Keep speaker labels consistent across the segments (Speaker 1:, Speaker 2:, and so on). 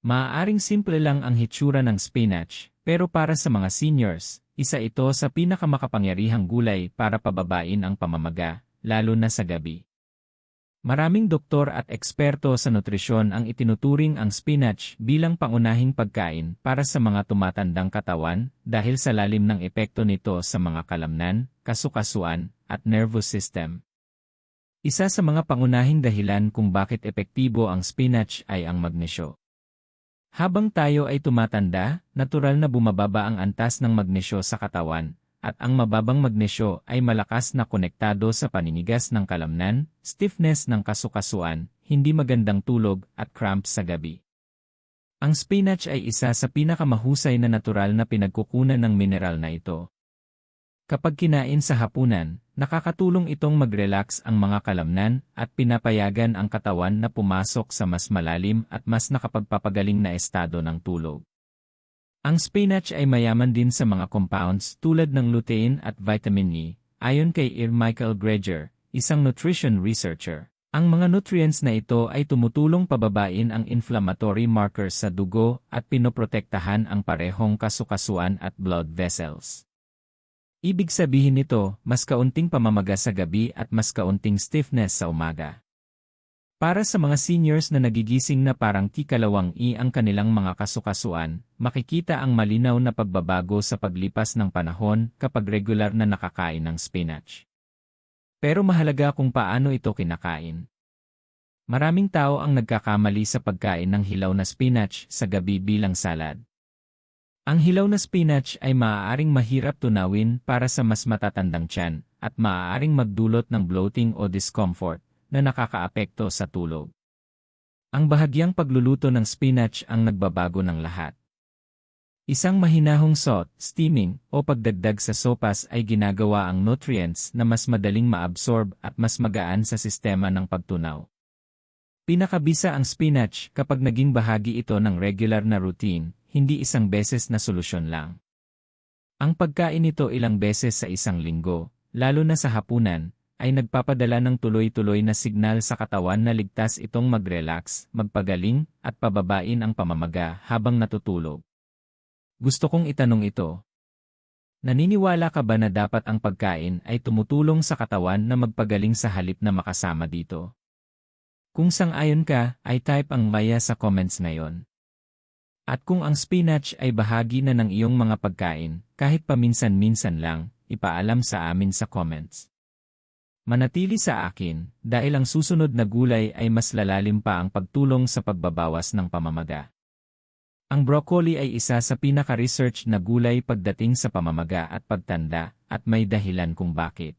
Speaker 1: Maaaring simple lang ang hitsura ng spinach, pero para sa mga seniors, isa ito sa pinakamakapangyarihang gulay para pababain ang pamamaga, lalo na sa gabi. Maraming doktor at eksperto sa nutrisyon ang itinuturing ang spinach bilang pangunahing pagkain para sa mga tumatandang katawan dahil sa lalim ng epekto nito sa mga kalamnan, kasukasuan, at nervous system. Isa sa mga pangunahing dahilan kung bakit epektibo ang spinach ay ang magnesyo. Habang tayo ay tumatanda, natural na bumababa ang antas ng magnesyo sa katawan, at ang mababang magnesyo ay malakas na konektado sa paninigas ng kalamnan, stiffness ng kasukasuan, hindi magandang tulog, at cramps sa gabi. Ang spinach ay isa sa pinakamahusay na natural na pinagkukunan ng mineral na ito. Kapag kinain sa hapunan, nakakatulong itong mag-relax ang mga kalamnan at pinapayagan ang katawan na pumasok sa mas malalim at mas nakapagpapagaling na estado ng tulog. Ang spinach ay mayaman din sa mga compounds tulad ng lutein at vitamin E, ayon kay Michael Greger, isang nutrition researcher. Ang mga nutrients na ito ay tumutulong pababain ang inflammatory markers sa dugo at pinoprotektahan ang parehong kasukasuan at blood vessels. Ibig sabihin nito, mas kaunting pamamaga sa gabi at mas kaunting stiffness sa umaga. Para sa mga seniors na nagigising na parang tikalawang ang kanilang mga kasukasuan, makikita ang malinaw na pagbabago sa paglipas ng panahon kapag regular na nakakain ng spinach. Pero mahalaga kung paano ito kinakain. Maraming tao ang nagkakamali sa pagkain ng hilaw na spinach sa gabi bilang salad. Ang hilaw na spinach ay maaaring mahirap tunawin para sa mas matatandang tiyan at maaaring magdulot ng bloating o discomfort na nakakaapekto sa tulog. Ang bahagyang pagluluto ng spinach ang nagbabago ng lahat. Isang mahinahong salt, steaming, o pagdagdag sa sopas ay ginagawa ang nutrients na mas madaling maabsorb at mas magaan sa sistema ng pagtunaw. Pinakabisa ang spinach kapag naging bahagi ito ng regular na routine, hindi isang beses na solusyon lang. Ang pagkain nito ilang beses sa isang linggo, lalo na sa hapunan, ay nagpapadala ng tuloy-tuloy na signal sa katawan na ligtas itong mag-relax, magpagaling, at pababain ang pamamaga habang natutulog. Gusto kong itanong ito. Naniniwala ka ba na dapat ang pagkain ay tumutulong sa katawan na magpagaling sa halip na makasama dito? Kung sang-ayon ka, ay type ang maya sa comments ngayon. At kung ang spinach ay bahagi na ng iyong mga pagkain, kahit paminsan-minsan lang, ipaalam sa amin sa comments. Manatili sa akin, dahil ang susunod na gulay ay mas lalalim pa ang pagtulong sa pagbabawas ng pamamaga. Ang broccoli ay isa sa pinaka-research na gulay pagdating sa pamamaga at pagtanda, at may dahilan kung bakit.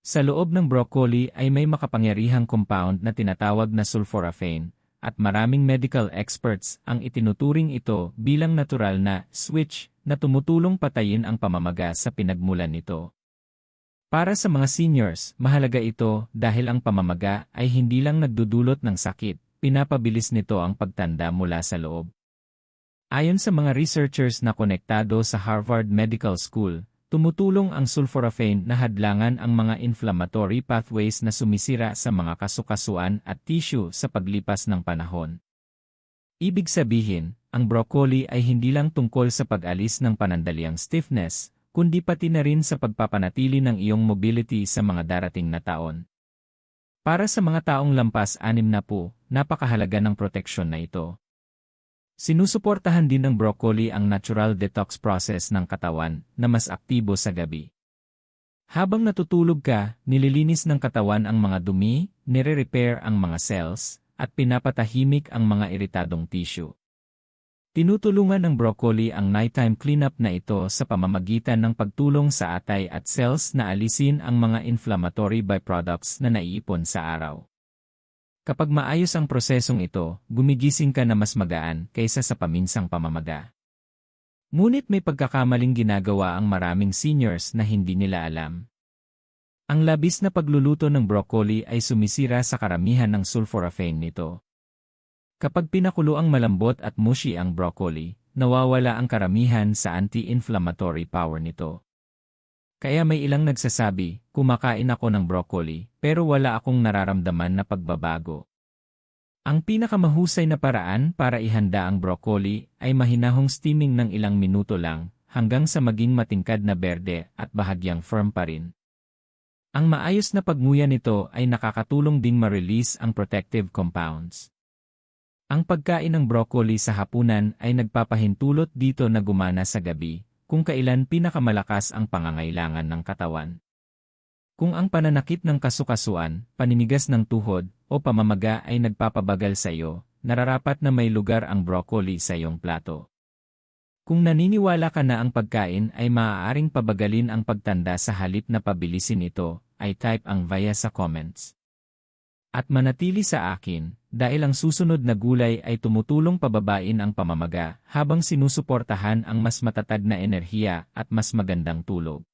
Speaker 1: Sa loob ng broccoli ay may makapangyarihang compound na tinatawag na sulforaphane, at maraming medical experts ang itinuturing ito bilang natural na switch na tumutulong patayin ang pamamaga sa pinagmulan nito. Para sa mga seniors, mahalaga ito dahil ang pamamaga ay hindi lang nagdudulot ng sakit, pinapabilis nito ang pagtanda mula sa loob. Ayon sa mga researchers na konektado sa Harvard Medical School, tumutulong ang sulforaphane na hadlangan ang mga inflammatory pathways na sumisira sa mga kasukasuan at tissue sa paglipas ng panahon. Ibig sabihin, ang broccoli ay hindi lang tungkol sa pag-alis ng panandaliang stiffness, kundi pati na rin sa pagpapanatili ng iyong mobility sa mga darating na taon. Para sa mga taong lampas 60, napakahalaga ng proteksyon na ito. Sinusuportahan din ng broccoli ang natural detox process ng katawan na mas aktibo sa gabi. Habang natutulog ka, nililinis ng katawan ang mga dumi, nire-repair ang mga cells, at pinapatahimik ang mga iritadong tissue. Tinutulungan ng broccoli ang nighttime cleanup na ito sa pamamagitan ng pagtulong sa atay at cells na alisin ang mga inflammatory byproducts na naiipon sa araw. Kapag maayos ang prosesong ito, gumigising ka na mas magaan kaysa sa paminsang pamamaga. Ngunit may pagkakamaling ginagawa ang maraming seniors na hindi nila alam. Ang labis na pagluluto ng broccoli ay sumisira sa karamihan ng sulforaphane nito. Kapag pinakulo ang malambot at mushy ang broccoli, nawawala ang karamihan sa anti-inflammatory power nito. Kaya may ilang nagsasabi, kumakain ako ng broccoli, pero wala akong nararamdaman na pagbabago. Ang pinakamahusay na paraan para ihanda ang broccoli ay mahinahong steaming ng ilang minuto lang hanggang sa maging matingkad na berde at bahagyang firm pa rin. Ang maayos na pagnguya nito ay nakakatulong ding ma-release ang protective compounds. Ang pagkain ng broccoli sa hapunan ay nagpapahintulot dito na gumana sa gabi, kung kailan pinakamalakas ang pangangailangan ng katawan. Kung ang pananakit ng kasukasuan, paninigas ng tuhod, o pamamaga ay nagpapabagal sa iyo, nararapat na may lugar ang broccoli sa iyong plato. Kung naniniwala ka na ang pagkain ay maaaring pabagalin ang pagtanda sa halip na pabilisin ito, ay type ang via sa comments. At manatili sa akin, dahil ang susunod na gulay ay tumutulong pababain ang pamamaga habang sinusuportahan ang mas matatag na enerhiya at mas magandang tulog.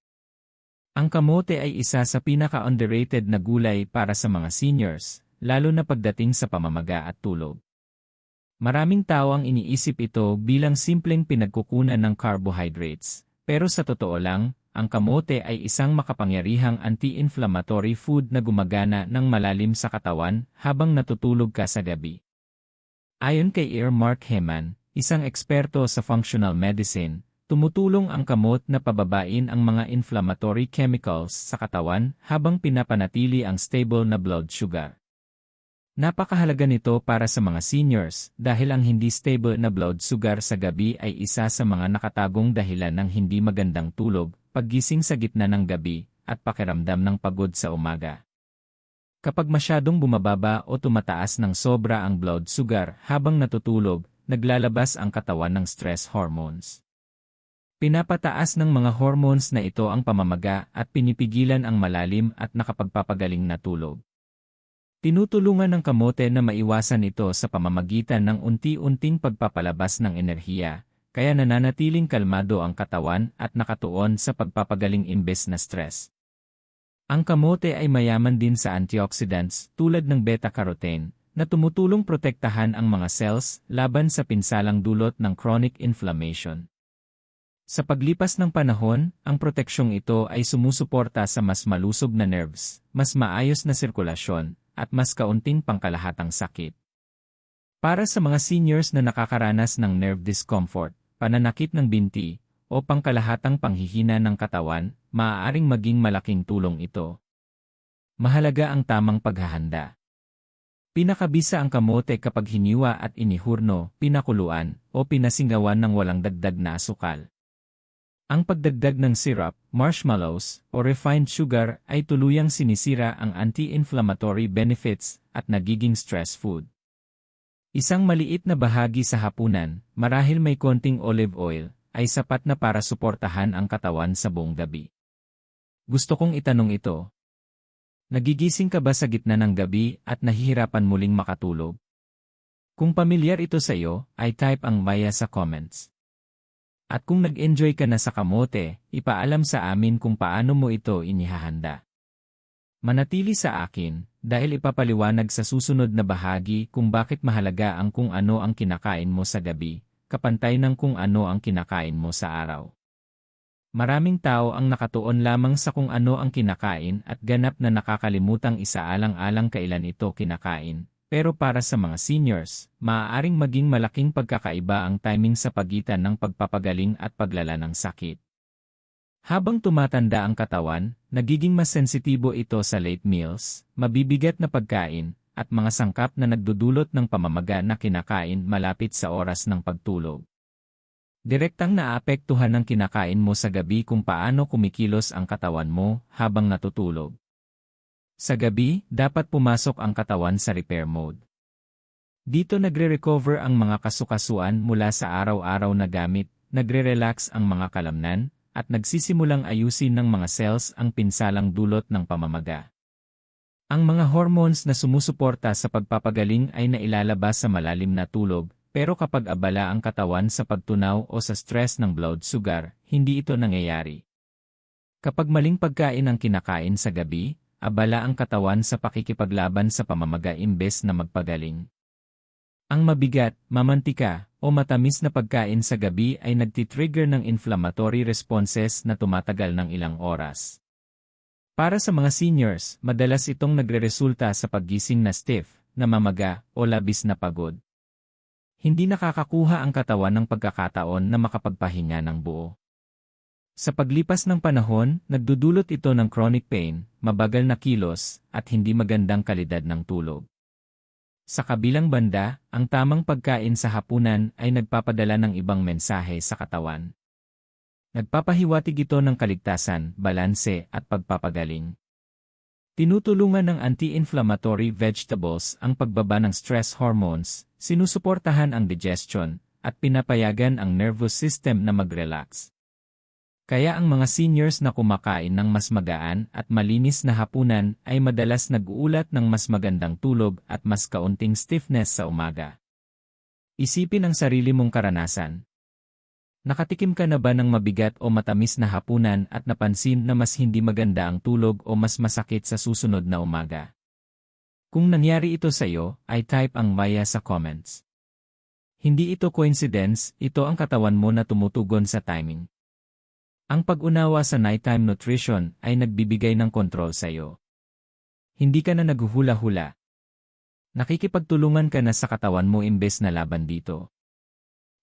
Speaker 1: Ang kamote ay isa sa pinaka-underrated na gulay para sa mga seniors, lalo na pagdating sa pamamaga at tulog. Maraming tao ang iniisip ito bilang simpleng pinagkukunan ng carbohydrates, pero sa totoo lang, ang kamote ay isang makapangyarihang anti-inflammatory food na gumagana ng malalim sa katawan habang natutulog ka sa gabi. Ayon kay Mark Heman, isang eksperto sa functional medicine, tumutulong ang kamot na pababain ang mga inflammatory chemicals sa katawan habang pinapanatili ang stable na blood sugar. Napakahalaga nito para sa mga seniors dahil ang hindi stable na blood sugar sa gabi ay isa sa mga nakatagong dahilan ng hindi magandang tulog, paggising sa gitna ng gabi, at pakiramdam ng pagod sa umaga. Kapag masyadong bumababa o tumataas ng sobra ang blood sugar habang natutulog, naglalabas ang katawan ng stress hormones. Pinapataas ng mga hormones na ito ang pamamaga at pinipigilan ang malalim at nakapagpapagaling na tulog. Tinutulungan ng kamote na maiwasan ito sa pamamagitan ng unti-unting pagpapalabas ng enerhiya, kaya nananatiling kalmado ang katawan at nakatuon sa pagpapagaling imbes na stress. Ang kamote ay mayaman din sa antioxidants tulad ng beta-carotene, na tumutulong protektahan ang mga cells laban sa pinsalang dulot ng chronic inflammation. Sa paglipas ng panahon, ang proteksyong ito ay sumusuporta sa mas malusog na nerves, mas maayos na sirkulasyon, at mas kaunting pangkalahatang sakit. Para sa mga seniors na nakakaranas ng nerve discomfort, pananakit ng binti, o pangkalahatang panghihina ng katawan, maaaring maging malaking tulong ito. Mahalaga ang tamang paghahanda. Pinakabisa ang kamote kapag hiniwa at inihurno, pinakuluan, o pinasingawan ng walang dagdag na asukal. Ang pagdagdag ng syrup, marshmallows, o refined sugar ay tuluyang sinisira ang anti-inflammatory benefits at nagiging stress food. Isang maliit na bahagi sa hapunan, marahil may konting olive oil, ay sapat na para suportahan ang katawan sa buong gabi. Gusto kong itanong ito. Nagigising ka ba sa gitna ng gabi at nahihirapan muling makatulog? Kung pamilyar ito sa iyo, ay type ang maya sa comments. At kung nag-enjoy ka na sa kamote, ipaalam sa amin kung paano mo ito inihahanda. Manatili sa akin, dahil ipapaliwanag sa susunod na bahagi kung bakit mahalaga ang kung ano ang kinakain mo sa gabi, kapantay ng kung ano ang kinakain mo sa araw. Maraming tao ang nakatuon lamang sa kung ano ang kinakain at ganap na nakakalimutang isaalang-alang kailan ito kinakain. Pero para sa mga seniors, maaaring maging malaking pagkakaiba ang timing sa pagitan ng pagpapagaling at paglala ng sakit. Habang tumatanda ang katawan, nagiging mas sensitibo ito sa late meals, mabibigat na pagkain, at mga sangkap na nagdudulot ng pamamaga na kinakain malapit sa oras ng pagtulog. Direktang naapektuhan ng kinakain mo sa gabi kung paano kumikilos ang katawan mo habang natutulog. Sa gabi, dapat pumasok ang katawan sa repair mode. Dito nagre-recover ang mga kasukasuan mula sa araw-araw na gamit, nagre-relax ang mga kalamnan, at nagsisimulang ayusin ng mga cells ang pinsalang dulot ng pamamaga. Ang mga hormones na sumusuporta sa pagpapagaling ay nailalabas sa malalim na tulog, pero kapag abala ang katawan sa pagtunaw o sa stress ng blood sugar, hindi ito nangyayari. Kapag maling pagkain ang kinakain sa gabi, abala ang katawan sa pakikipaglaban sa pamamaga imbes na magpagaling. Ang mabigat, mamantika, o matamis na pagkain sa gabi ay nagtitrigger ng inflammatory responses na tumatagal ng ilang oras. Para sa mga seniors, madalas itong nagreresulta sa paggising na stiff, namamaga, o labis na pagod. Hindi nakakakuha ang katawan ng pagkakataon na makapagpahinga ng buo. Sa paglipas ng panahon, nagdudulot ito ng chronic pain, mabagal na kilos, at hindi magandang kalidad ng tulog. Sa kabilang banda, ang tamang pagkain sa hapunan ay nagpapadala ng ibang mensahe sa katawan. Nagpapahiwatig ito ng kaligtasan, balanse, at pagpapagaling. Tinutulungan ng anti-inflammatory vegetables ang pagbaba ng stress hormones, sinusuportahan ang digestion, at pinapayagan ang nervous system na mag-relax. Kaya ang mga seniors na kumakain ng mas magaan at malinis na hapunan ay madalas nag-uulat ng mas magandang tulog at mas kaunting stiffness sa umaga. Isipin ang sarili mong karanasan. Nakatikim ka na ba ng mabigat o matamis na hapunan at napansin na mas hindi maganda ang tulog o mas masakit sa susunod na umaga? Kung nangyari ito sa iyo, ay type ang maya sa comments. Hindi ito coincidence, ito ang katawan mo na tumutugon sa timing. Ang pag-unawa sa nighttime nutrition ay nagbibigay ng kontrol sa iyo. Hindi ka na naghuhula-hula. Nakikipagtulungan ka na sa katawan mo imbes na laban dito.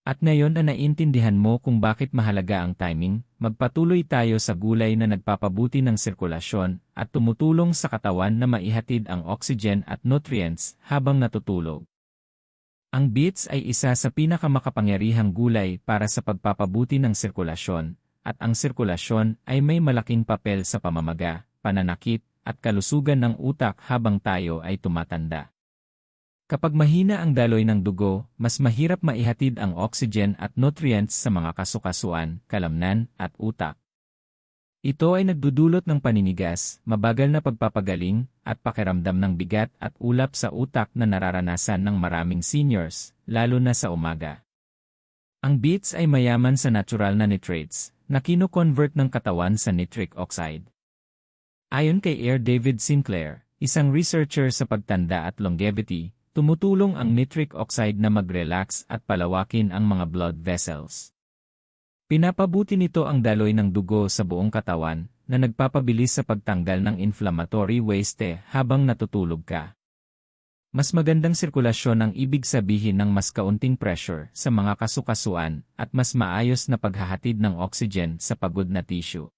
Speaker 1: At ngayon na naiintindihan mo kung bakit mahalaga ang timing, magpatuloy tayo sa gulay na nagpapabuti ng sirkulasyon at tumutulong sa katawan na maihatid ang oxygen at nutrients habang natutulog. Ang beets ay isa sa pinakamakapangyarihang gulay para sa pagpapabuti ng sirkulasyon. At ang sirkulasyon ay may malaking papel sa pamamaga, pananakit, at kalusugan ng utak habang tayo ay tumatanda. Kapag mahina ang daloy ng dugo, mas mahirap maihatid ang oxygen at nutrients sa mga kasukasuan, kalamnan, at utak. Ito ay nagdudulot ng paninigas, mabagal na pagpapagaling, at pakiramdam ng bigat at ulap sa utak na nararanasan ng maraming seniors, lalo na sa umaga. Ang beets ay mayaman sa natural na nitrates, na kino-convert ng katawan sa nitric oxide. Ayon kay R. David Sinclair, isang researcher sa pagtanda at longevity, tumutulong ang nitric oxide na mag-relax at palawakin ang mga blood vessels. Pinapabuti nito ang daloy ng dugo sa buong katawan, na nagpapabilis sa pagtanggal ng inflammatory waste habang natutulog ka. Mas magandang sirkulasyon ang ibig sabihin ng mas kaunting pressure sa mga kasukasuan at mas maayos na paghahatid ng oxygen sa pagod na tissue.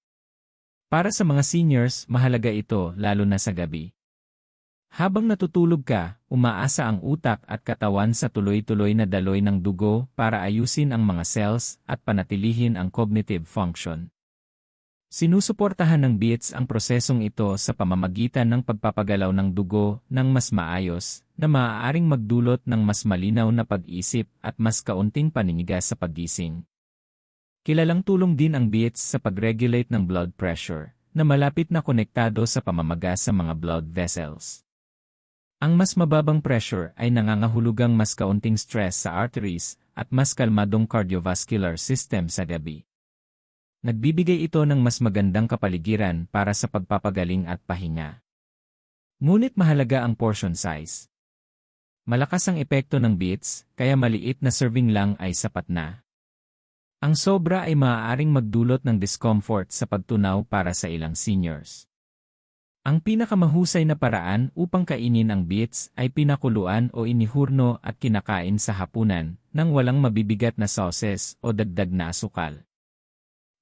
Speaker 1: Para sa mga seniors, mahalaga ito lalo na sa gabi. Habang natutulog ka, umaasa ang utak at katawan sa tuloy-tuloy na daloy ng dugo para ayusin ang mga cells at panatilihin ang cognitive function. Sinusuportahan ng beets ang prosesong ito sa pamamagitan ng pagpapagalaw ng dugo ng mas maayos, na maaaring magdulot ng mas malinaw na pag-isip at mas kaunting paninigas sa paggising. Kilalang tulong din ang beets sa pag-regulate ng blood pressure, na malapit na konektado sa pamamaga sa mga blood vessels. Ang mas mababang pressure ay nangangahulugang mas kaunting stress sa arteries at mas kalmadong cardiovascular system sa gabi. Nagbibigay ito ng mas magandang kapaligiran para sa pagpapagaling at pahinga. Ngunit mahalaga ang portion size. Malakas ang epekto ng beets, kaya maliit na serving lang ay sapat na. Ang sobra ay maaaring magdulot ng discomfort sa pagtunaw para sa ilang seniors. Ang pinakamahusay na paraan upang kainin ang beets ay pinakuluan o inihurno at kinakain sa hapunan nang walang mabibigat na sauces o dagdag na asukal.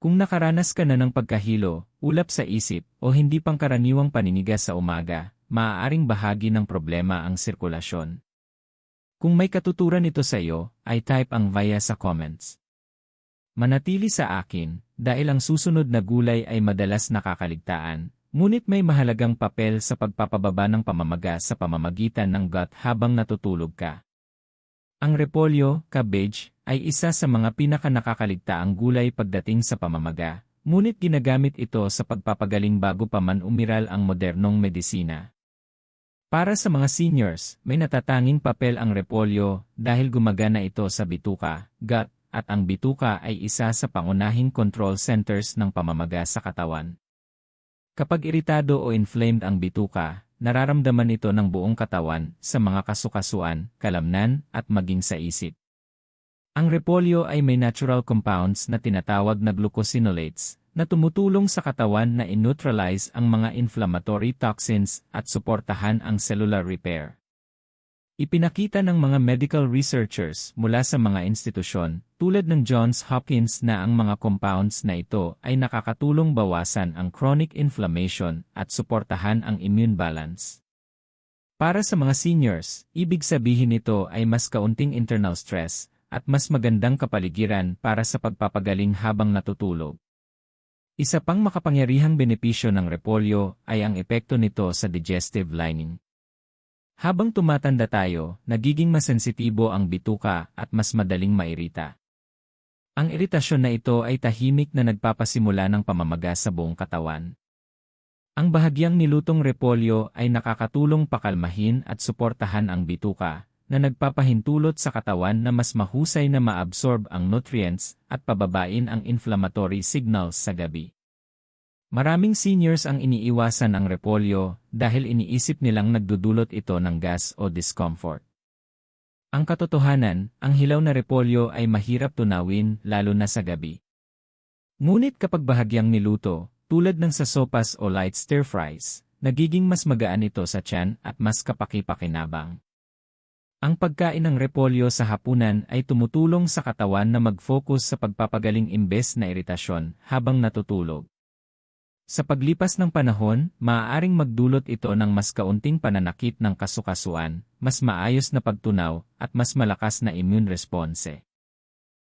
Speaker 1: Kung nakaranas ka na ng pagkahilo, ulap sa isip, o hindi pangkaraniwang paninigas sa umaga, maaaring bahagi ng problema ang sirkulasyon. Kung may katuturan ito sa iyo, ay type ang via sa comments. Manatili sa akin, dahil ang susunod na gulay ay madalas nakakaligtaan, ngunit may mahalagang papel sa pagpapababa ng pamamaga sa pamamagitan ng gut habang natutulog ka. Ang repolyo, cabbage, ay isa sa mga pinakanakakaligtaang gulay pagdating sa pamamaga, ngunit ginagamit ito sa pagpapagaling bago pa man umiral ang modernong medisina. Para sa mga seniors, may natatanging papel ang repolyo dahil gumagana ito sa bituka, gut, at ang bituka ay isa sa pangunahing control centers ng pamamaga sa katawan. Kapag iritado o inflamed ang bituka, nararamdaman ito ng buong katawan sa mga kasukasuan, kalamnan, at maging sa isip. Ang repolyo ay may natural compounds na tinatawag na glucosinolates na tumutulong sa katawan na in-neutralize ang mga inflammatory toxins at suportahan ang cellular repair. Ipinakita ng mga medical researchers mula sa mga institusyon, tulad ng Johns Hopkins na ang mga compounds na ito ay nakakatulong bawasan ang chronic inflammation at suportahan ang immune balance. Para sa mga seniors, ibig sabihin nito ay mas kaunting internal stress at mas magandang kapaligiran para sa pagpapagaling habang natutulog. Isa pang makapangyarihang benepisyo ng repolyo ay ang epekto nito sa digestive lining. Habang tumatanda tayo, nagiging mas sensitibo ang bituka at mas madaling mairita. Ang iritasyon na ito ay tahimik na nagpapasimula ng pamamaga sa buong katawan. Ang bahagyang nilutong repolyo ay nakakatulong pakalmahin at suportahan ang bituka, na nagpapahintulot sa katawan na mas mahusay na maabsorb ang nutrients at pababain ang inflammatory signals sa gabi. Maraming seniors ang iniiwasan ang repolyo dahil iniisip nilang nagdudulot ito ng gas o discomfort. Ang katotohanan, ang hilaw na repolyo ay mahirap tunawin lalo na sa gabi. Ngunit kapag bahagyang niluto, tulad ng sa sopas o light stir-fries, nagiging mas magaan ito sa tiyan at mas kapaki-pakinabang. Ang pagkain ng repolyo sa hapunan ay tumutulong sa katawan na mag-focus sa pagpapagaling imbes na iritasyon habang natutulog. Sa paglipas ng panahon, maaaring magdulot ito ng mas kaunting pananakit ng kasukasuan, mas maayos na pagtunaw, at mas malakas na immune response.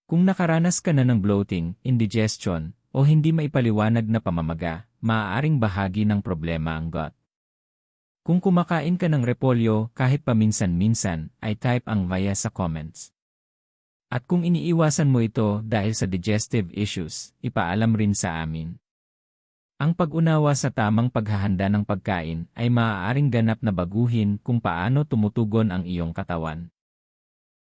Speaker 1: Kung nakaranas ka na ng bloating, indigestion, o hindi maipaliwanag na pamamaga, maaaring bahagi ng problema ang gut. Kung kumakain ka ng repolyo kahit paminsan-minsan, ay type ang via sa comments. At kung iniiwasan mo ito dahil sa digestive issues, ipaalam rin sa amin. Ang pag-unawa sa tamang paghahanda ng pagkain ay maaaring ganap na baguhin kung paano tumutugon ang iyong katawan.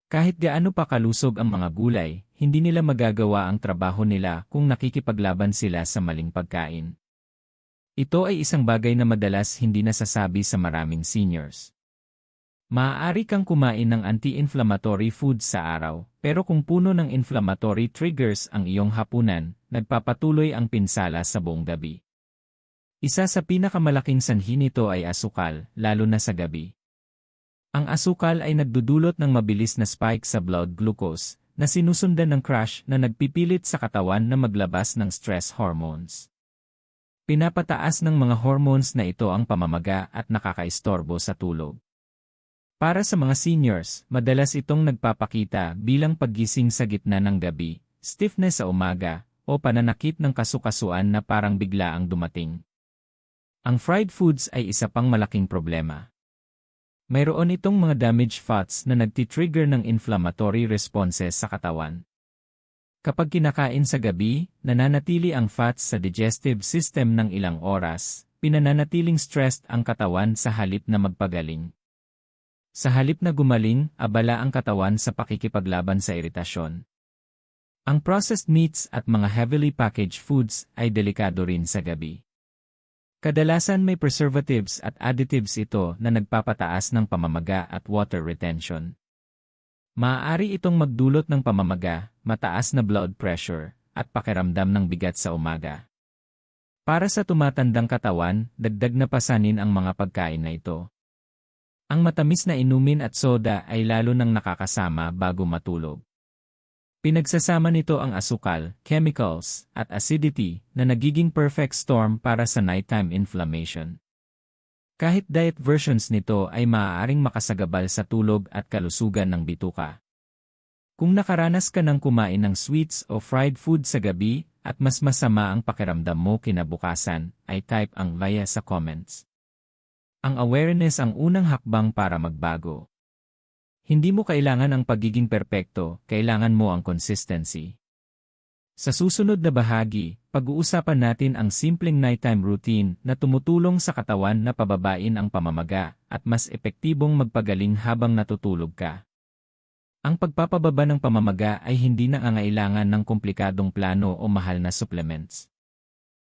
Speaker 1: Kahit gaano pa kalusog ang mga gulay, hindi nila magagawa ang trabaho nila kung nakikipaglaban sila sa maling pagkain. Ito ay isang bagay na madalas hindi nasasabi sa maraming seniors. Maaari kang kumain ng anti-inflammatory foods sa araw, pero kung puno ng inflammatory triggers ang iyong hapunan, nagpapatuloy ang pinsala sa buong gabi. Isa sa pinakamalaking sanhi nito ay asukal, lalo na sa gabi. Ang asukal ay nagdudulot ng mabilis na spike sa blood glucose, na sinusundan ng crash na nagpipilit sa katawan na maglabas ng stress hormones. Pinapataas ng mga hormones na ito ang pamamaga at nakakaistorbo sa tulog. Para sa mga seniors, madalas itong nagpapakita bilang paggising sa gitna ng gabi, stiffness sa umaga, o pananakit ng kasukasuan na parang bigla ang dumating. Ang fried foods ay isa pang malaking problema. Mayroon itong mga damaged fats na nagtitrigger ng inflammatory responses sa katawan. Kapag kinakain sa gabi, nananatili ang fats sa digestive system ng ilang oras, pinananatiling stressed ang katawan sa halip na magpagaling. Sa halip na gumaling, abala ang katawan sa pakikipaglaban sa iritasyon. Ang processed meats at mga heavily packaged foods ay delikado rin sa gabi. Kadalasan may preservatives at additives ito na nagpapataas ng pamamaga at water retention. Maaari itong magdulot ng pamamaga, mataas na blood pressure, at pakiramdam ng bigat sa umaga. Para sa tumatandang katawan, dagdag na pasanin ang mga pagkain na ito. Ang matamis na inumin at soda ay lalo nang nakakasama bago matulog. Pinagsasama nito ang asukal, chemicals, at acidity na nagiging perfect storm para sa nighttime inflammation. Kahit diet versions nito ay maaaring makasagabal sa tulog at kalusugan ng bituka. Kung nakaranas ka ng kumain ng sweets o fried food sa gabi at mas masama ang pakiramdam mo kinabukasan, ay type ang via sa comments. Ang awareness ang unang hakbang para magbago. Hindi mo kailangan ang pagiging perpekto, kailangan mo ang consistency. Sa susunod na bahagi, pag-uusapan natin ang simpleng nighttime routine na tumutulong sa katawan na pababain ang pamamaga at mas epektibong magpagaling habang natutulog ka. Ang pagpapababa ng pamamaga ay hindi nangangailangan ng komplikadong plano o mahal na supplements.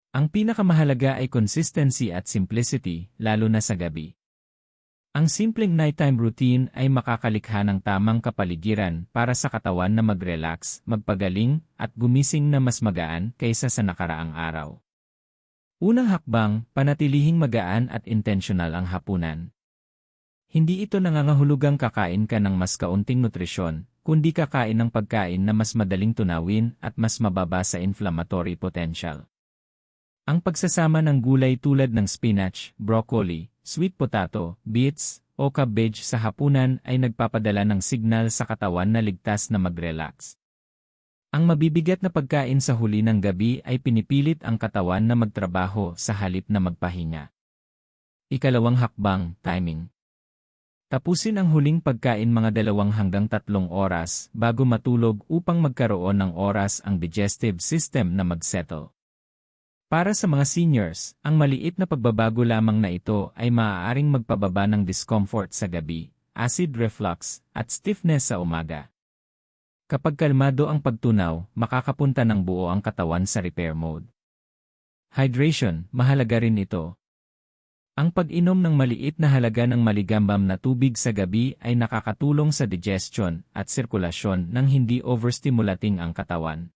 Speaker 1: Ang pinakamahalaga ay consistency at simplicity, lalo na sa gabi. Ang simpleng nighttime routine ay makakalikha ng tamang kapaligiran para sa katawan na mag-relax, magpagaling, at gumising na mas magaan kaysa sa nakaraang araw. Unang hakbang, panatilihing magaan at intentional ang hapunan. Hindi ito nangangahulugang kakain ka ng mas kaunting nutrisyon, kundi kakain ng pagkain na mas madaling tunawin at mas mababa sa inflammatory potential. Ang pagsasama ng gulay tulad ng spinach, broccoli, sweet potato, beets, o cabbage sa hapunan ay nagpapadala ng signal sa katawan na ligtas na mag-relax. Ang mabibigat na pagkain sa huli ng gabi ay pinipilit ang katawan na magtrabaho sa halip na magpahinga. Ikalawang hakbang, timing. Tapusin ang huling pagkain mga 2 hanggang 3 oras bago matulog upang magkaroon ng oras ang digestive system na mag-settle. Para sa mga seniors, ang maliit na pagbabago lamang na ito ay maaaring magpababa ng discomfort sa gabi, acid reflux, at stiffness sa umaga. Kapag kalmado ang pagtunaw, makakapunta ng buo ang katawan sa repair mode. Hydration, mahalaga rin ito. Ang pag-inom ng maliit na halaga ng maligambam na tubig sa gabi ay nakakatulong sa digestion at sirkulasyon nang hindi overstimulating ang katawan.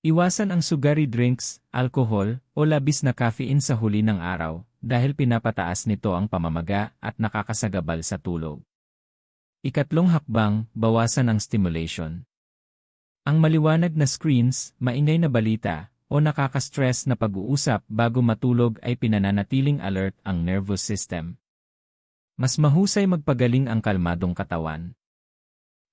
Speaker 1: Iwasan ang sugary drinks, alcohol, o labis na caffeine sa huli ng araw dahil pinapataas nito ang pamamaga at nakakasagabal sa tulog. Ikatlong hakbang, bawasan ang stimulation. Ang maliwanag na screens, maingay na balita, o nakaka-stress na pag-uusap bago matulog ay pinananatiling alert ang nervous system. Mas mahusay magpagaling ang kalmadong katawan.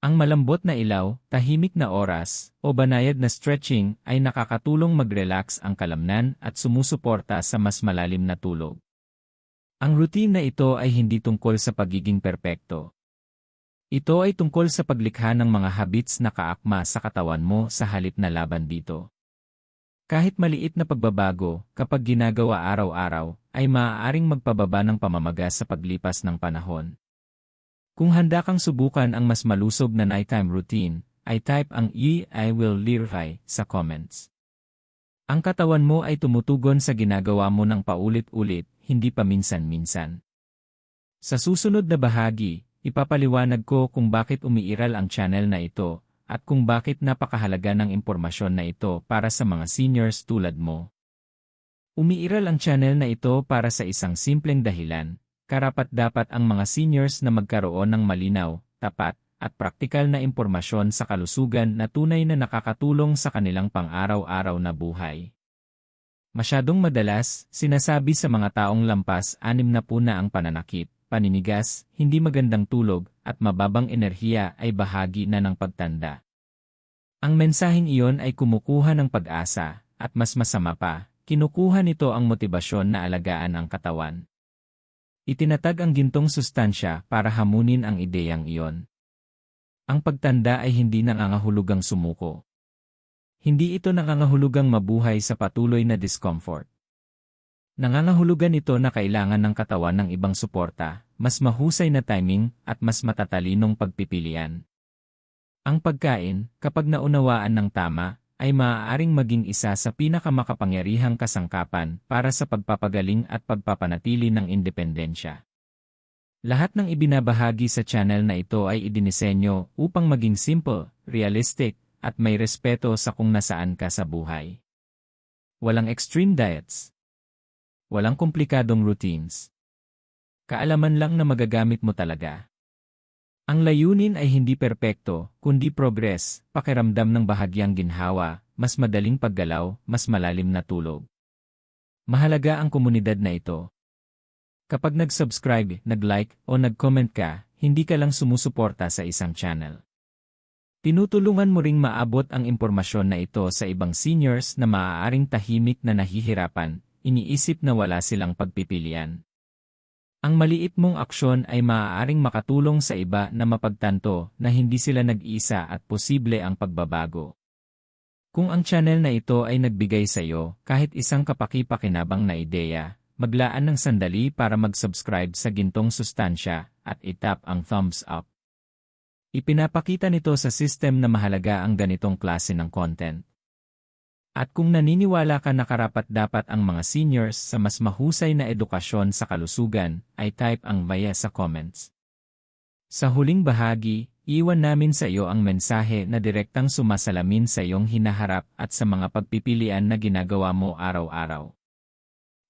Speaker 1: Ang malambot na ilaw, tahimik na oras, o banayad na stretching ay nakakatulong mag-relax ang kalamnan at sumusuporta sa mas malalim na tulog. Ang routine na ito ay hindi tungkol sa pagiging perpekto. Ito ay tungkol sa paglikha ng mga habits na kaakma sa katawan mo sa halip na laban dito. Kahit maliit na pagbabago, kapag ginagawa araw-araw, ay maaaring magpababa ng pamamaga sa paglipas ng panahon. Kung handa kang subukan ang mas malusog na nighttime routine, ay type ang I will verify sa comments. Ang katawan mo ay tumutugon sa ginagawa mo ng paulit-ulit, hindi paminsan-minsan. Sa susunod na bahagi, ipapaliwanag ko kung bakit umiiral ang channel na ito, at kung bakit napakahalaga ng impormasyon na ito para sa mga seniors tulad mo. Umiiral ang channel na ito para sa isang simpleng dahilan, karapat-dapat ang mga seniors na magkaroon ng malinaw, tapat, at praktikal na impormasyon sa kalusugan na tunay na nakakatulong sa kanilang pang-araw-araw na buhay. Masyadong madalas, sinasabi sa mga taong lampas 60 na ang pananakit, paninigas, hindi magandang tulog, at mababang enerhiya ay bahagi na ng pagtanda. Ang mensaheng iyon ay kumukuha ng pag-asa, at mas masama pa, kinukuha nito ang motibasyon na alagaan ang katawan. Itinatag ang gintong sustansya para hamunin ang ideyang iyon. Ang pagtanda ay hindi nangangahulugang sumuko. Hindi ito nangangahulugang mabuhay sa patuloy na discomfort. Nangangahulugan ito na kailangan ng katawan ng ibang suporta, mas mahusay na timing, at mas matatalinong pagpipilian. Ang pagkain, kapag naunawaan ng tama, ay maaaring maging isa sa pinakamakapangyarihang kasangkapan para sa pagpapagaling at pagpapanatili ng independensya. Lahat ng ibinabahagi sa channel na ito ay idinisenyo upang maging simple, realistic, at may respeto sa kung nasaan ka sa buhay. Walang extreme diets. Walang komplikadong routines. Kaalaman lang na magagamit mo talaga. Ang layunin ay hindi perpekto, kundi progress, pakiramdam ng bahagyang ginhawa, mas madaling paggalaw, mas malalim na tulog. Mahalaga ang komunidad na ito. Kapag nag-subscribe, nag-like, o nag-comment ka, hindi ka lang sumusuporta sa isang channel. Tinutulungan mo ring maabot ang impormasyon na ito sa ibang seniors na maaaring tahimik na nahihirapan, iniisip na wala silang pagpipilian. Ang maliit mong aksyon ay maaaring makatulong sa iba na mapagtanto na hindi sila nag-iisa at posible ang pagbabago. Kung ang channel na ito ay nagbigay sa iyo kahit isang kapaki-pakinabang na ideya, maglaan ng sandali para mag-subscribe sa Gintong Sustansya at itap ang thumbs up. Ipinapakita nito sa system na mahalaga ang ganitong klase ng content. At kung naniniwala ka na karapat-dapat ang mga seniors sa mas mahusay na edukasyon sa kalusugan, ay type ang via sa comments. Sa huling bahagi, iwan namin sa iyo ang mensahe na direktang sumasalamin sa iyong hinaharap at sa mga pagpipilian na ginagawa mo araw-araw.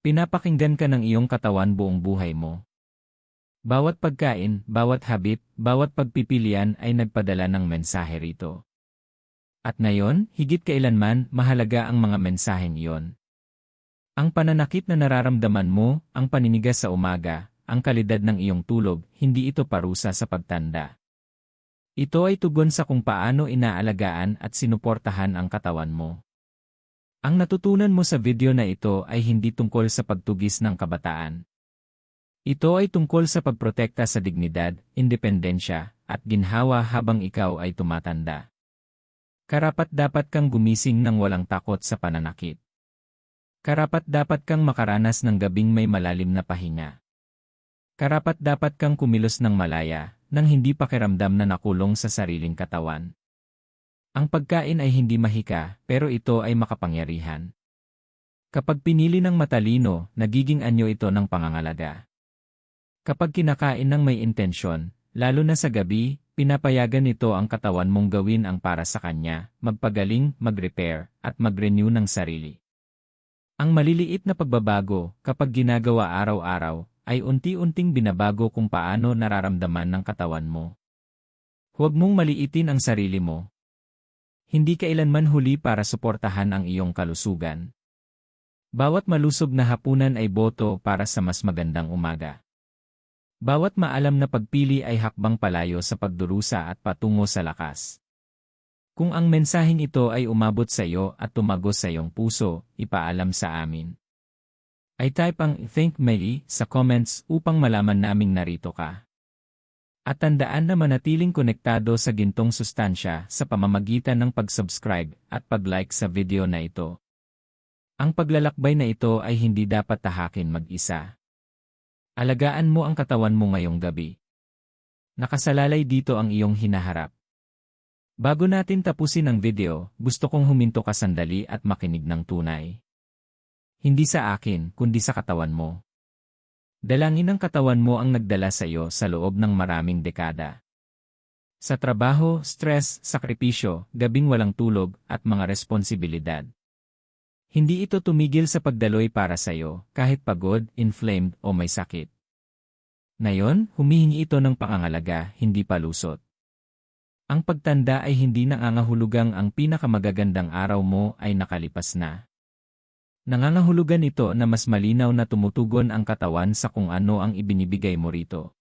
Speaker 1: Pinapakinggan ka ng iyong katawan buong buhay mo. Bawat pagkain, bawat habit, bawat pagpipilian ay nagpadala ng mensahe rito. At ngayon, higit kailanman, mahalaga ang mga mensaheng iyon. Ang pananakit na nararamdaman mo, ang paninigas sa umaga, ang kalidad ng iyong tulog, hindi ito parusa sa pagtanda. Ito ay tugon sa kung paano inaalagaan at sinuportahan ang katawan mo. Ang natutunan mo sa video na ito ay hindi tungkol sa pagtugis ng kabataan. Ito ay tungkol sa pagprotekta sa dignidad, independensya, at ginhawa habang ikaw ay tumatanda. Karapat-dapat kang gumising ng walang takot sa pananakit. Karapat-dapat kang makaranas ng gabing may malalim na pahinga. Karapat-dapat kang kumilos ng malaya, nang hindi pakiramdam na nakulong sa sariling katawan. Ang pagkain ay hindi mahika, pero ito ay makapangyarihan. Kapag pinili ng matalino, nagiging anyo ito ng pangangalaga. Kapag kinakain ng may intensyon, lalo na sa gabi, pinapayagan nito ang katawan mong gawin ang para sa kanya, magpagaling, mag-repair, at mag-renew ng sarili. Ang maliliit na pagbabago, kapag ginagawa araw-araw, ay unti-unting binabago kung paano nararamdaman ng katawan mo. Huwag mong maliitin ang sarili mo. Hindi kailanman huli para suportahan ang iyong kalusugan. Bawat malusog na hapunan ay boto para sa mas magandang umaga. Bawat maalam na pagpili ay hakbang palayo sa pagdurusa at patungo sa lakas. Kung ang mensaheng ito ay umabot sa iyo at tumagos sa iyong puso, ipaalam sa amin. Ay type ang "Thank me" sa comments upang malaman naming narito ka. At tandaan na manatiling konektado sa gintong sustansya sa pamamagitan ng pag-subscribe at pag-like sa video na ito. Ang paglalakbay na ito ay hindi dapat tahakin mag-isa. Alagaan mo ang katawan mo ngayong gabi. Nakasalalay dito ang iyong hinaharap. Bago natin tapusin ang video, gusto kong huminto ka sandali at makinig ng tunay. Hindi sa akin, kundi sa katawan mo. Dalangin ng katawan mo ang nagdala sa iyo sa loob ng maraming dekada. Sa trabaho, stress, sakripisyo, gabing walang tulog, at mga responsibilidad. Hindi ito tumigil sa pagdaloy para sa iyo, kahit pagod, inflamed, o may sakit. Ngayon, humihingi ito ng pangangalaga, hindi palusot. Ang pagtanda ay hindi nangangahulugang ang pinakamagagandang araw mo ay nakalipas na. Nangangahulugan ito na mas malinaw na tumutugon ang katawan sa kung ano ang ibinibigay mo rito.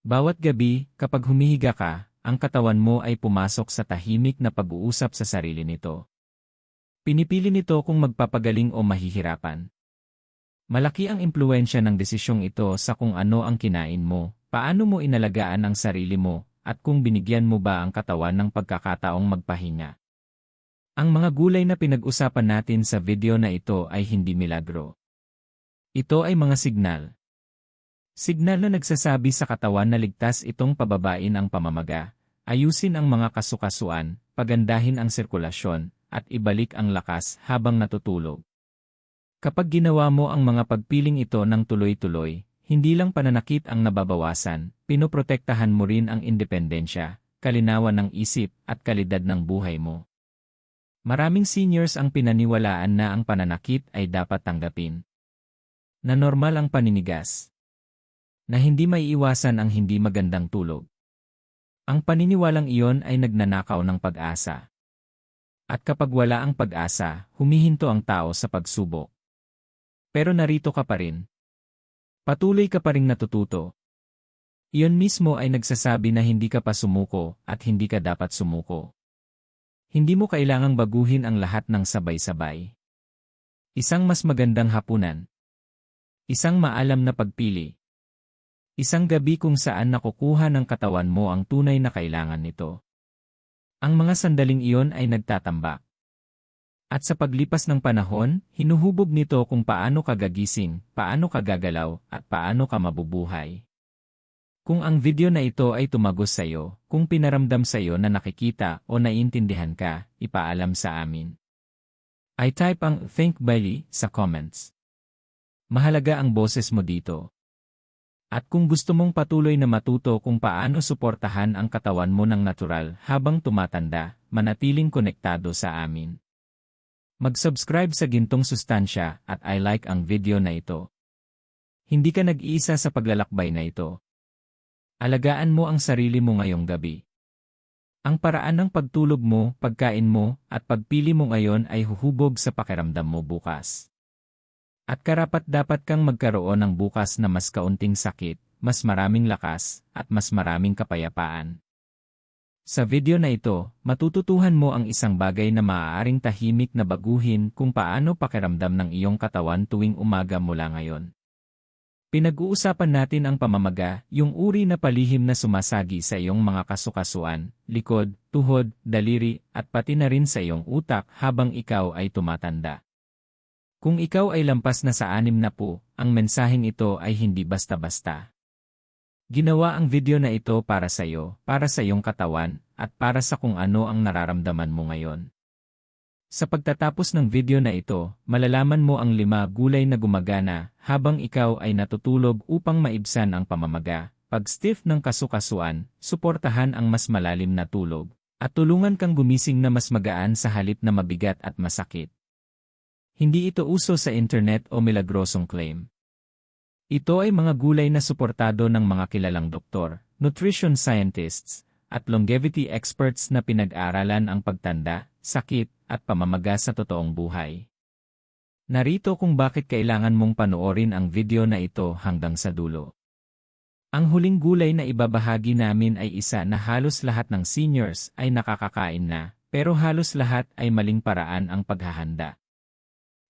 Speaker 1: Bawat gabi, kapag humihiga ka, ang katawan mo ay pumasok sa tahimik na pag-uusap sa sarili nito. Pinipili nito kung magpapagaling o mahihirapan. Malaki ang impluwensya ng desisyong ito sa kung ano ang kinain mo, paano mo inalagaan ang sarili mo, at kung binigyan mo ba ang katawan ng pagkakataong magpahinga. Ang mga gulay na pinag-usapan natin sa video na ito ay hindi milagro. Ito ay mga signal. Signal na nagsasabi sa katawan na ligtas itong pababain ang pamamaga, ayusin ang mga kasukasuan, pagandahin ang sirkulasyon, at ibalik ang lakas habang natutulog. Kapag ginawa mo ang mga pagpiling ito ng tuloy-tuloy, hindi lang pananakit ang nababawasan, pinoprotektahan mo rin ang independensya, kalinawan ng isip, at kalidad ng buhay mo. Maraming seniors ang pinaniwalaan na ang pananakit ay dapat tanggapin. Na normal ang paninigas. Na hindi maiiwasan ang hindi magandang tulog. Ang paniniwalang iyon ay nagnanakaw ng pag-asa. At kapag wala ang pag-asa, humihinto ang tao sa pagsubok. Pero narito ka pa rin. Patuloy ka pa ring natututo. Iyon mismo ay nagsasabi na hindi ka pa sumuko at hindi ka dapat sumuko. Hindi mo kailangang baguhin ang lahat ng sabay-sabay. Isang mas magandang hapunan. Isang maalam na pagpili. Isang gabi kung saan nakukuha ng katawan mo ang tunay na kailangan nito. Ang mga sandaling iyon ay nagtatambak. At sa paglipas ng panahon, hinuhubog nito kung paano ka gagising, paano ka gagalaw, at paano ka mabubuhay. Kung ang video na ito ay tumagos sa iyo, kung pinaramdam sa iyo na nakikita o naiintindihan ka, ipaalam sa amin. Ay type ang "Thank Bailey" sa comments. Mahalaga ang boses mo dito. At kung gusto mong patuloy na matuto kung paano suportahan ang katawan mo ng natural habang tumatanda, manatiling konektado sa amin. Mag-subscribe sa Gintong Sustansya at i-like ang video na ito. Hindi ka nag-iisa sa paglalakbay na ito. Alagaan mo ang sarili mo ngayong gabi. Ang paraan ng pagtulog mo, pagkain mo, at pagpili mo ngayon ay huhubog sa pakiramdam mo bukas. At karapat-dapat kang magkaroon ng bukas na mas kaunting sakit, mas maraming lakas, at mas maraming kapayapaan. Sa video na ito, matututuhan mo ang isang bagay na maaaring tahimik na baguhin kung paano pakiramdam ng iyong katawan tuwing umaga mula ngayon. Pinag-uusapan natin ang pamamaga, yung uri na palihim na sumasagi sa iyong mga kasukasuan, likod, tuhod, daliri, at pati na rin sa iyong utak habang ikaw ay tumatanda. Kung ikaw ay lampas na sa 60, ang mensaheng ito ay hindi basta-basta. Ginawa ang video na ito para sa iyo, para sa iyong katawan, at para sa kung ano ang nararamdaman mo ngayon. Sa pagtatapos ng video na ito, malalaman mo ang 5 gulay na gumagana habang ikaw ay natutulog upang maibsan ang pamamaga, pag-stiff ng kasukasuan, suportahan ang mas malalim na tulog, at tulungan kang gumising na mas magaan sa halip na mabigat at masakit. Hindi ito uso sa internet o milagrosong claim. Ito ay mga gulay na suportado ng mga kilalang doktor, nutrition scientists, at longevity experts na pinag-aralan ang pagtanda, sakit, at pamamaga sa totoong buhay. Narito kung bakit kailangan mong panoorin ang video na ito hanggang sa dulo. Ang huling gulay na ibabahagi namin ay isa na halos lahat ng seniors ay nakakakain na, pero halos lahat ay maling paraan ang paghahanda.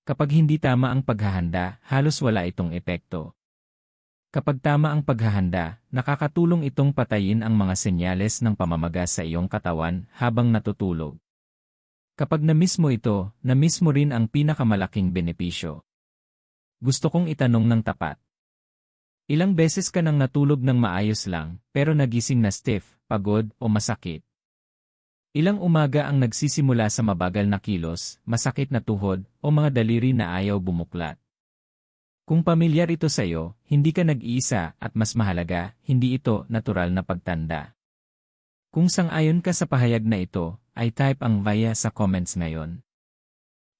Speaker 1: Kapag hindi tama ang paghahanda, halos wala itong epekto. Kapag tama ang paghahanda, nakakatulong itong patayin ang mga senyales ng pamamaga sa iyong katawan habang natutulog. Kapag na-miss mo ito, na-miss mo rin ang pinakamalaking benepisyo. Gusto kong itanong ng tapat. Ilang beses ka nang natulog ng maayos lang, pero nagising na stiff, pagod, o masakit? Ilang umaga ang nagsisimula sa mabagal na kilos, masakit na tuhod, o mga daliri na ayaw bumuklat? Kung pamilyar ito sa iyo, hindi ka nag-iisa at mas mahalaga, hindi ito natural na pagtanda. Kung sang-ayon ka sa pahayag na ito, ay type ang via sa comments ngayon.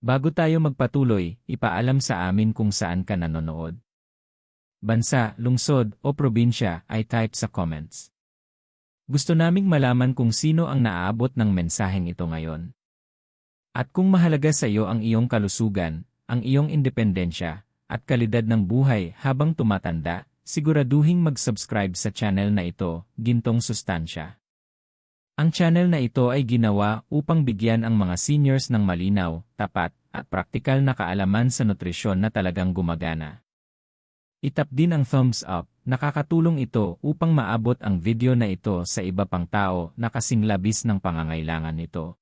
Speaker 1: Bago tayo magpatuloy, ipaalam sa amin kung saan ka nanonood. Bansa, lungsod, o probinsya ay type sa comments. Gusto naming malaman kung sino ang naaabot ng mensaheng ito ngayon. At kung mahalaga sa iyo ang iyong kalusugan, ang iyong independensya, at kalidad ng buhay habang tumatanda, siguraduhing mag-subscribe sa channel na ito, Gintong Sustansya. Ang channel na ito ay ginawa upang bigyan ang mga seniors ng malinaw, tapat, at praktikal na kaalaman sa nutrisyon na talagang gumagana. Itap din ang thumbs up, nakakatulong ito upang maabot ang video na ito sa iba pang tao na kasing labis ng pangangailangan nito.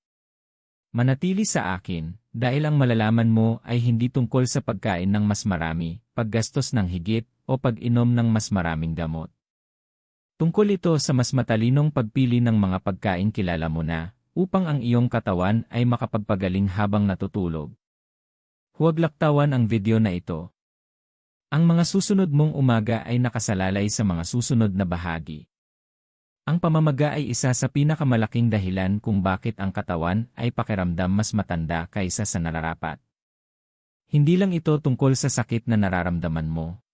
Speaker 1: Manatili sa akin, dahil ang malalaman mo ay hindi tungkol sa pagkain ng mas marami, paggastos ng higit, o pag-inom ng mas maraming gamot. Tungkol ito sa mas matalinong pagpili ng mga pagkain kilala mo na, upang ang iyong katawan ay makapagpagaling habang natutulog. Huwag laktawan ang video na ito. Ang mga susunod mong umaga ay nakasalalay sa mga susunod na bahagi. Ang pamamaga ay isa sa pinakamalaking dahilan kung bakit ang katawan ay pakiramdam mas matanda kaysa sa nararapat. Hindi lang ito tungkol sa sakit na nararamdaman mo.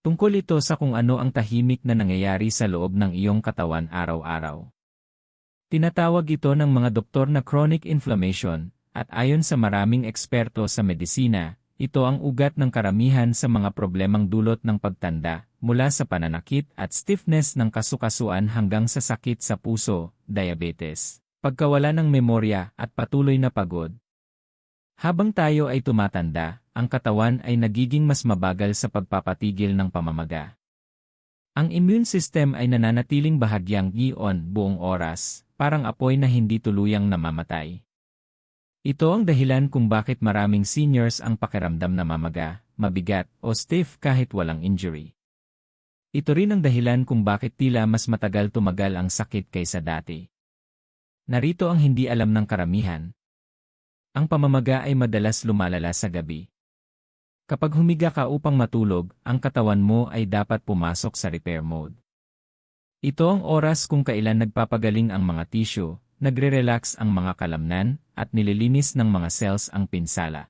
Speaker 1: Tungkol ito sa kung ano ang tahimik na nangyayari sa loob ng iyong katawan araw-araw. Tinatawag ito ng mga doktor na chronic inflammation, at ayon sa maraming eksperto sa medisina, ito ang ugat ng karamihan sa mga problemang dulot ng pagtanda, mula sa pananakit at stiffness ng kasukasuan hanggang sa sakit sa puso, diabetes, pagkawala ng memorya at patuloy na pagod. Habang tayo ay tumatanda, ang katawan ay nagiging mas mabagal sa pagpapatigil ng pamamaga. Ang immune system ay nananatiling bahagyang on buong oras, parang apoy na hindi tuluyang namamatay. Ito ang dahilan kung bakit maraming seniors ang pakiramdam na mamaga, mabigat, o stiff kahit walang injury. Ito rin ang dahilan kung bakit tila mas matagal tumagal ang sakit kaysa dati. Narito ang hindi alam ng karamihan. Ang pamamaga ay madalas lumalala sa gabi. Kapag humiga ka upang matulog, ang katawan mo ay dapat pumasok sa repair mode. Ito ang oras kung kailan nagpapagaling ang mga tissue, nagre-relax ang mga kalamnan, at nililinis ng mga cells ang pinsala.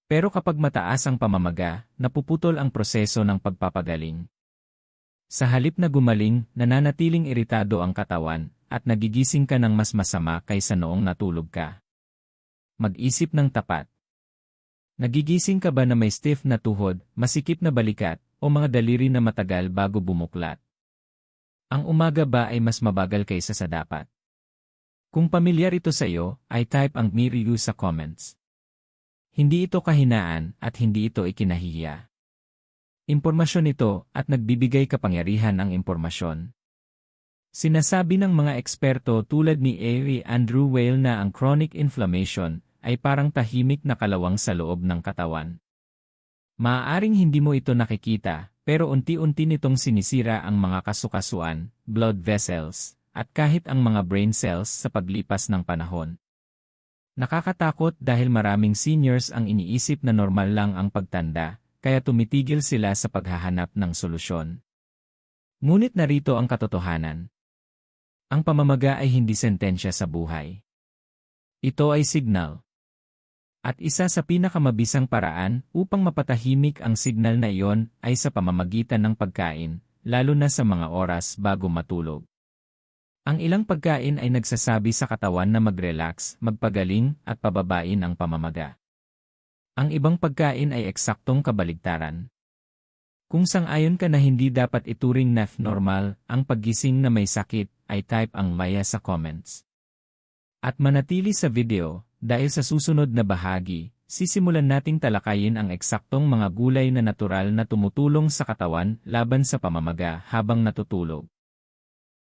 Speaker 1: Pero kapag mataas ang pamamaga, napuputol ang proseso ng pagpapagaling. Sa halip na gumaling, nananatiling iritado ang katawan, at nagigising ka ng mas masama kaysa noong natulog ka. Mag-isip ng tapat. Nagigising ka ba na may stiff na tuhod, masikip na balikat, o mga daliri na matagal bago bumuklat? Ang umaga ba ay mas mabagal kaysa sa dapat? Kung pamilyar ito sa iyo, ay type ang "Miriu" sa comments. Hindi ito kahinaan at hindi ito ikinahihiya. Impormasyon ito at nagbibigay kapangyarihan ang impormasyon. Sinasabi ng mga eksperto tulad ni A. Andrew Weil na ang chronic inflammation ay parang tahimik na kalawang sa loob ng katawan. Maaaring hindi mo ito nakikita, pero unti-unti nitong sinisira ang mga kasukasuan, blood vessels, at kahit ang mga brain cells sa paglipas ng panahon. Nakakatakot dahil maraming seniors ang iniisip na normal lang ang pagtanda, kaya tumitigil sila sa paghahanap ng solusyon. Ngunit narito ang katotohanan. Ang pamamaga ay hindi sentensya sa buhay. Ito ay signal. At isa sa pinakamabisang paraan upang mapatahimik ang signal na iyon ay sa pamamagitan ng pagkain, lalo na sa mga oras bago matulog. Ang ilang pagkain ay nagsasabi sa katawan na mag-relax, magpagaling, at pababain ang pamamaga. Ang ibang pagkain ay eksaktong kabaligtaran. Kung sang-ayon ka na hindi dapat ituring na normal ang paggising na may sakit, ay type ang "Maya" sa comments. At manatili sa video, dahil sa susunod na bahagi, sisimulan nating talakayin ang eksaktong mga gulay na natural na tumutulong sa katawan laban sa pamamaga habang natutulog.